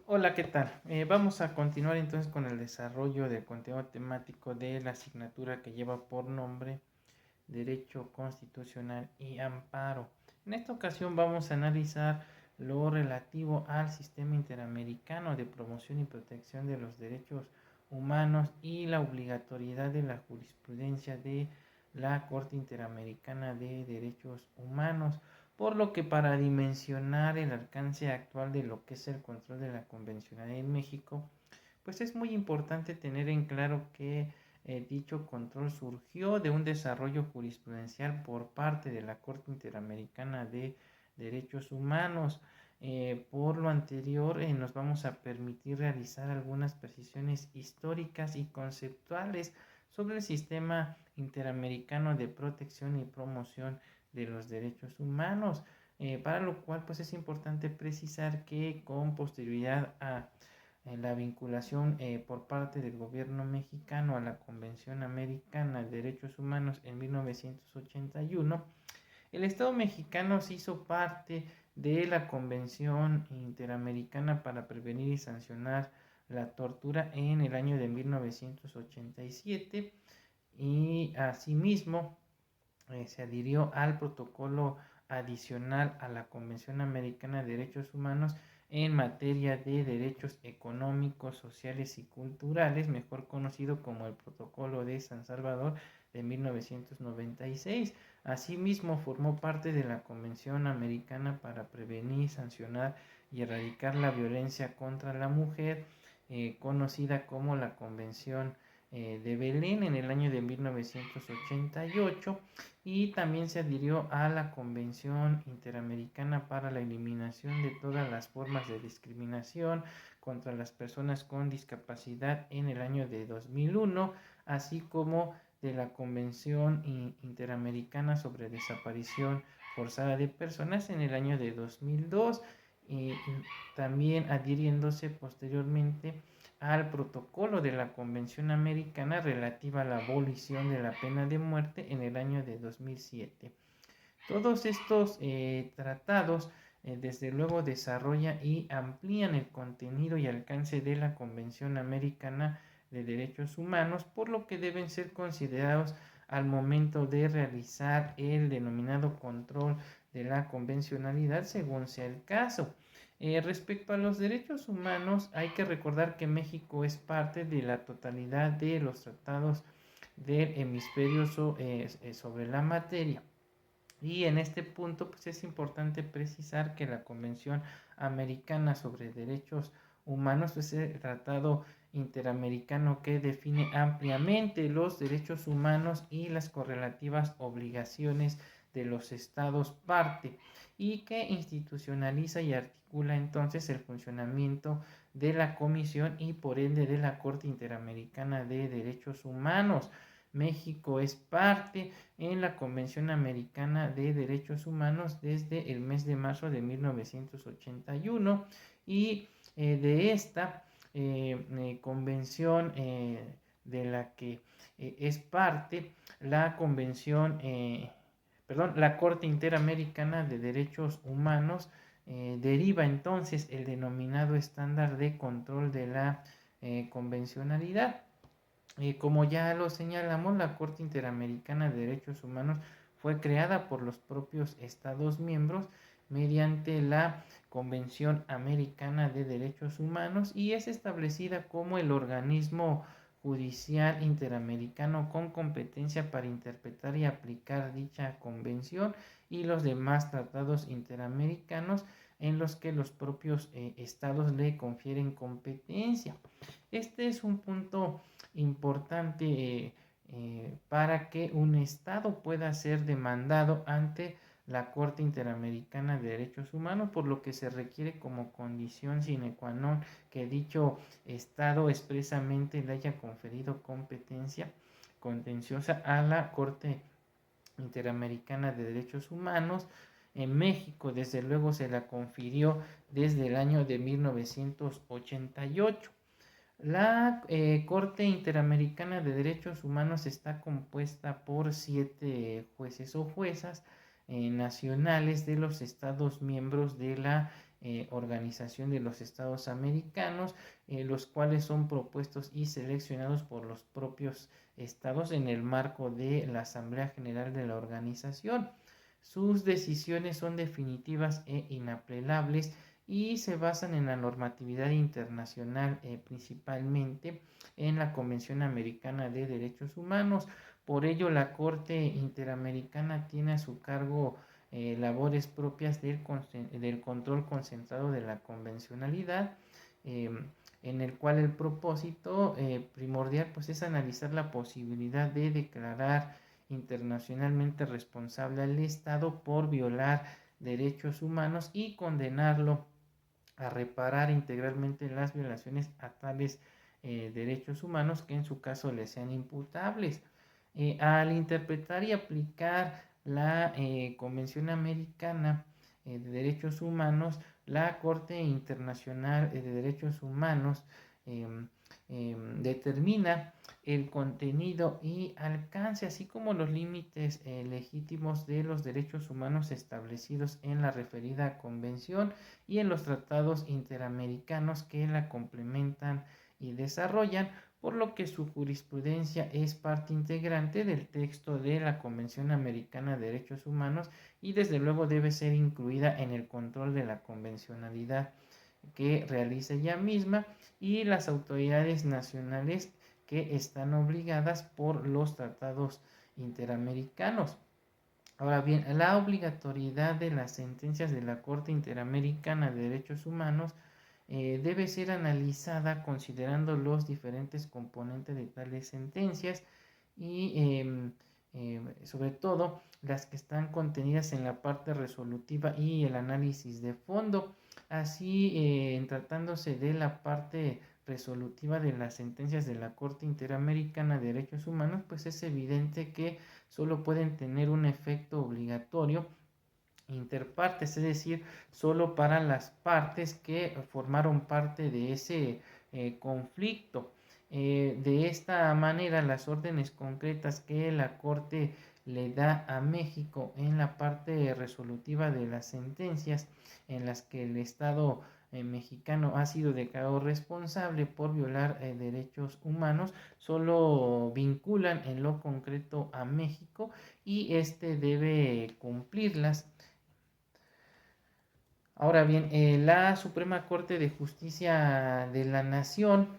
Hola, ¿qué tal? Vamos a continuar entonces con el desarrollo del contenido temático de la asignatura que lleva por nombre Derecho Constitucional y Amparo. En esta ocasión vamos a analizar lo relativo al sistema interamericano de promoción y protección de los derechos humanos y la obligatoriedad de la jurisprudencia de la Corte Interamericana de Derechos Humanos, por lo que para dimensionar el alcance actual de lo que es el control de la convencionalidad en México, pues es muy importante tener en claro que dicho control surgió de un desarrollo jurisprudencial por parte de la Corte Interamericana de Derechos Humanos. Por lo anterior, nos vamos a permitir realizar algunas precisiones históricas y conceptuales sobre el sistema interamericano de protección y promoción de los derechos humanos, para lo cual pues es importante precisar que con posterioridad a la vinculación por parte del gobierno mexicano a la Convención Americana de Derechos Humanos en 1981, el Estado mexicano se hizo parte de la Convención Interamericana para Prevenir y Sancionar la Tortura en el año de 1987 y asimismo se adhirió al protocolo adicional a la Convención Americana de Derechos Humanos en materia de derechos económicos, sociales y culturales, mejor conocido como el Protocolo de San Salvador de 1996. Asimismo, formó parte de la Convención Americana para Prevenir, Sancionar y Erradicar la Violencia contra la Mujer, conocida como la Convención de Belén en el año de 1988, y también se adhirió a la Convención Interamericana para la Eliminación de todas las formas de discriminación contra las personas con discapacidad en el año de 2001, así como de la Convención Interamericana sobre Desaparición Forzada de Personas en el año de 2002, y también adhiriéndose posteriormente al protocolo de la Convención Americana relativa a la abolición de la pena de muerte en el año de 2007. Todos estos tratados desde luego desarrollan y amplían el contenido y alcance de la Convención Americana de Derechos Humanos, por lo que deben ser considerados al momento de realizar el denominado control de la convencionalidad según sea el caso. Respecto a los derechos humanos, hay que recordar que México es parte de la totalidad de los tratados del hemisferio sobre la materia. Y en este punto pues es importante precisar que la Convención Americana sobre Derechos Humanos es el tratado interamericano que define ampliamente los derechos humanos y las correlativas obligaciones de los estados parte, y que institucionaliza y articula entonces el funcionamiento de la Comisión y por ende de la Corte Interamericana de Derechos Humanos. México es parte en la Convención Americana de Derechos Humanos desde el mes de marzo de 1981, y de esta convención de la que es parte la convención, la Corte Interamericana de Derechos Humanos, deriva entonces el denominado estándar de control de la convencionalidad. Como ya lo señalamos, la Corte Interamericana de Derechos Humanos fue creada por los propios Estados miembros mediante la Convención Americana de Derechos Humanos, y es establecida como el organismo judicial interamericano con competencia para interpretar y aplicar dicha convención y los demás tratados interamericanos en los que los propios estados le confieren competencia. Este es un punto importante para que un Estado pueda ser demandado ante la Corte Interamericana de Derechos Humanos, por lo que se requiere como condición sine qua non que dicho Estado expresamente le haya conferido competencia contenciosa a la Corte Interamericana de Derechos Humanos. En México, desde luego, se la confirió desde el año de 1988. La Corte Interamericana de Derechos Humanos está compuesta por 7 jueces o juezas nacionales de los Estados miembros de la Organización de los Estados Americanos, los cuales son propuestos y seleccionados por los propios estados en el marco de la Asamblea General de la organización. Sus decisiones son definitivas e inapelables y se basan en la normatividad internacional, principalmente en la Convención Americana de Derechos Humanos. Por ello, la Corte Interamericana tiene a su cargo labores propias del control concentrado de la convencionalidad, eh, en el cual el propósito primordial pues, es analizar la posibilidad de declarar internacionalmente responsable al Estado por violar derechos humanos y condenarlo a reparar integralmente las violaciones a tales derechos humanos que en su caso le sean imputables. Al interpretar y aplicar la Convención Americana de Derechos Humanos, la Corte Internacional de Derechos Humanos determina el contenido y alcance, así como los límites legítimos de los derechos humanos establecidos en la referida convención y en los tratados interamericanos que la complementan y desarrollan, por lo que su jurisprudencia es parte integrante del texto de la Convención Americana de Derechos Humanos y desde luego debe ser incluida en el control de la convencionalidad que realiza ella misma y las autoridades nacionales que están obligadas por los tratados interamericanos. Ahora bien, la obligatoriedad de las sentencias de la Corte Interamericana de Derechos Humanos debe ser analizada considerando los diferentes componentes de tales sentencias y sobre todo las que están contenidas en la parte resolutiva y el análisis de fondo. Así, en tratándose de la parte resolutiva de las sentencias de la Corte Interamericana de Derechos Humanos, pues es evidente que solo pueden tener un efecto obligatorio interpartes, es decir, solo para las partes que formaron parte de ese conflicto. De esta manera, las órdenes concretas que la Corte le da a México en la parte resolutiva de las sentencias en las que el Estado mexicano ha sido declarado responsable por violar derechos humanos, solo vinculan en lo concreto a México y este debe cumplirlas. Ahora bien, la Suprema Corte de Justicia de la Nación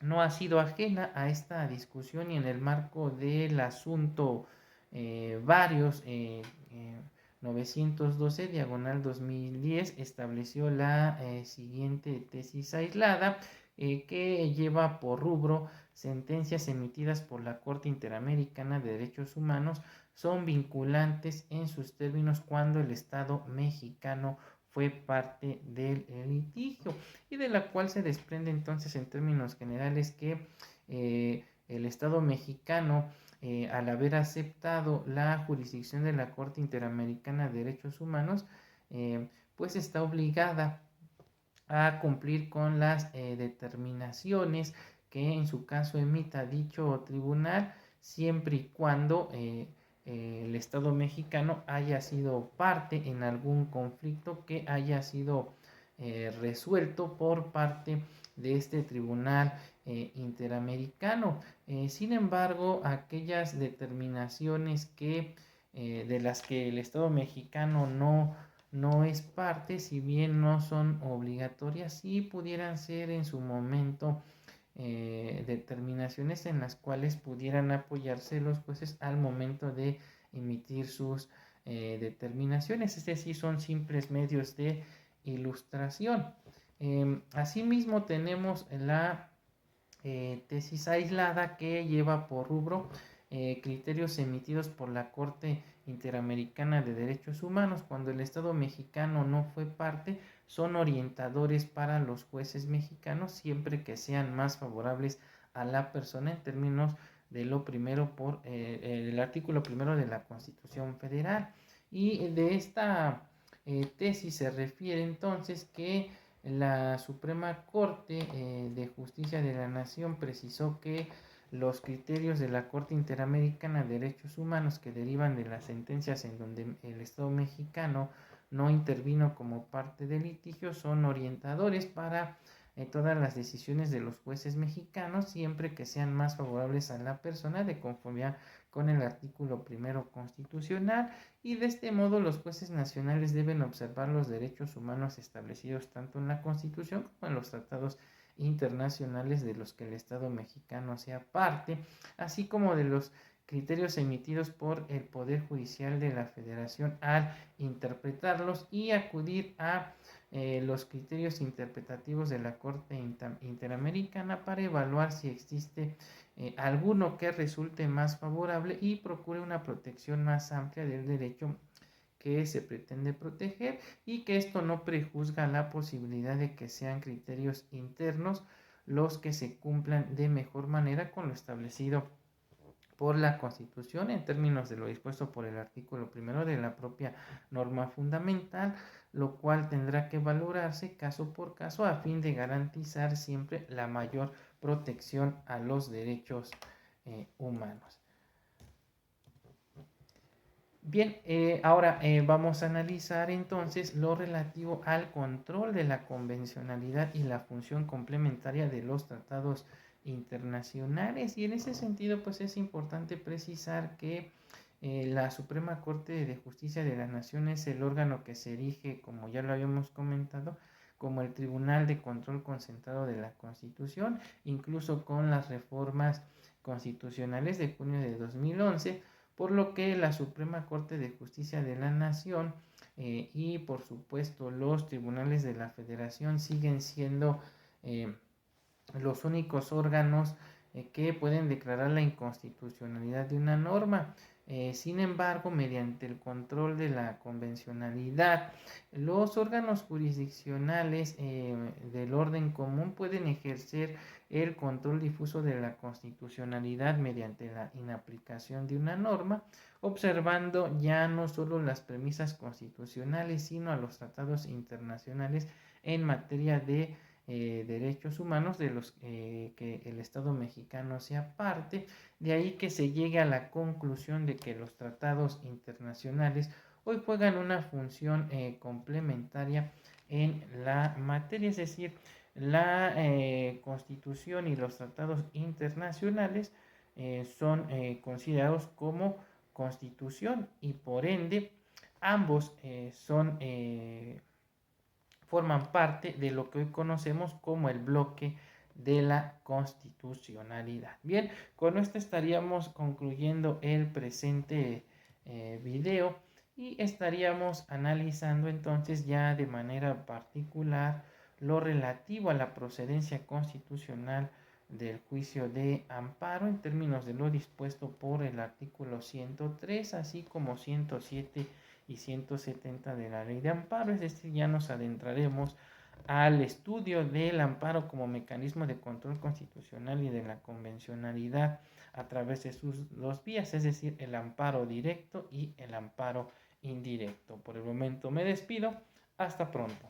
no ha sido ajena a esta discusión y en el marco del asunto varios 912 diagonal 2010 estableció la siguiente tesis aislada que lleva por rubro: sentencias emitidas por la Corte Interamericana de Derechos Humanos son vinculantes en sus términos cuando el Estado mexicano fue parte del litigio, y de la cual se desprende entonces en términos generales que el Estado mexicano, al haber aceptado la jurisdicción de la Corte Interamericana de Derechos Humanos, pues está obligada a cumplir con las determinaciones que en su caso emita dicho tribunal, siempre y cuando el Estado mexicano haya sido parte en algún conflicto que haya sido resuelto por parte de este tribunal interamericano. Sin embargo, aquellas determinaciones que de las que el Estado mexicano no es parte, si bien no son obligatorias, sí pudieran ser en su momento determinaciones en las cuales pudieran apoyarse los jueces al momento de emitir sus determinaciones, es decir, son simples medios de ilustración. Asimismo, tenemos la tesis aislada que lleva por rubro criterios emitidos por la Corte Interamericana de Derechos Humanos. Cuando el Estado mexicano no fue parte, son orientadores para los jueces mexicanos siempre que sean más favorables a la persona en términos de lo primero por el artículo primero de la Constitución Federal. Y de esta tesis se refiere entonces que la Suprema Corte de Justicia de la Nación precisó que los criterios de la Corte Interamericana de Derechos Humanos que derivan de las sentencias en donde el Estado mexicano no intervino como parte del litigio, son orientadores para todas las decisiones de los jueces mexicanos, siempre que sean más favorables a la persona de conformidad con el artículo primero constitucional, y de este modo los jueces nacionales deben observar los derechos humanos establecidos tanto en la Constitución como en los tratados internacionales de los que el Estado mexicano sea parte, así como de los criterios emitidos por el Poder Judicial de la Federación al interpretarlos, y acudir a los criterios interpretativos de la Corte Interamericana para evaluar si existe alguno que resulte más favorable y procure una protección más amplia del derecho que se pretende proteger, y que esto no prejuzga la posibilidad de que sean criterios internos los que se cumplan de mejor manera con lo establecido por la Constitución en términos de lo dispuesto por el artículo primero de la propia norma fundamental, lo cual tendrá que valorarse caso por caso a fin de garantizar siempre la mayor protección a los derechos humanos. Bien, ahora vamos a analizar entonces lo relativo al control de la convencionalidad y la función complementaria de los tratados internacionales, y en ese sentido pues es importante precisar que la Suprema Corte de Justicia de la Nación es el órgano que se erige, como ya lo habíamos comentado, como el Tribunal de Control Concentrado de la Constitución, incluso con las reformas constitucionales de junio de 2011, por lo que la Suprema Corte de Justicia de la Nación y por supuesto los tribunales de la Federación siguen siendo los únicos órganos que pueden declarar la inconstitucionalidad de una norma. Sin embargo, mediante el control de la convencionalidad, los órganos jurisdiccionales del orden común pueden ejercer el control difuso de la constitucionalidad mediante la inaplicación de una norma, observando ya no solo las premisas constitucionales, sino a los tratados internacionales en materia de derechos humanos de los que el Estado mexicano sea parte. De ahí que se llegue a la conclusión de que los tratados internacionales hoy juegan una función complementaria en la materia, es decir, la Constitución y los tratados internacionales son considerados como Constitución, y por ende ambos forman parte de lo que hoy conocemos como el bloque de la constitucionalidad. Bien, con esto estaríamos concluyendo el presente video, y estaríamos analizando entonces ya de manera particular lo relativo a la procedencia constitucional del juicio de amparo en términos de lo dispuesto por el artículo 103, así como 107 y 170 de la ley de amparo. Es decir, ya nos adentraremos al estudio del amparo como mecanismo de control constitucional y de la convencionalidad a través de sus dos vías, es decir, el amparo directo y el amparo indirecto. Por el momento me despido. Hasta pronto.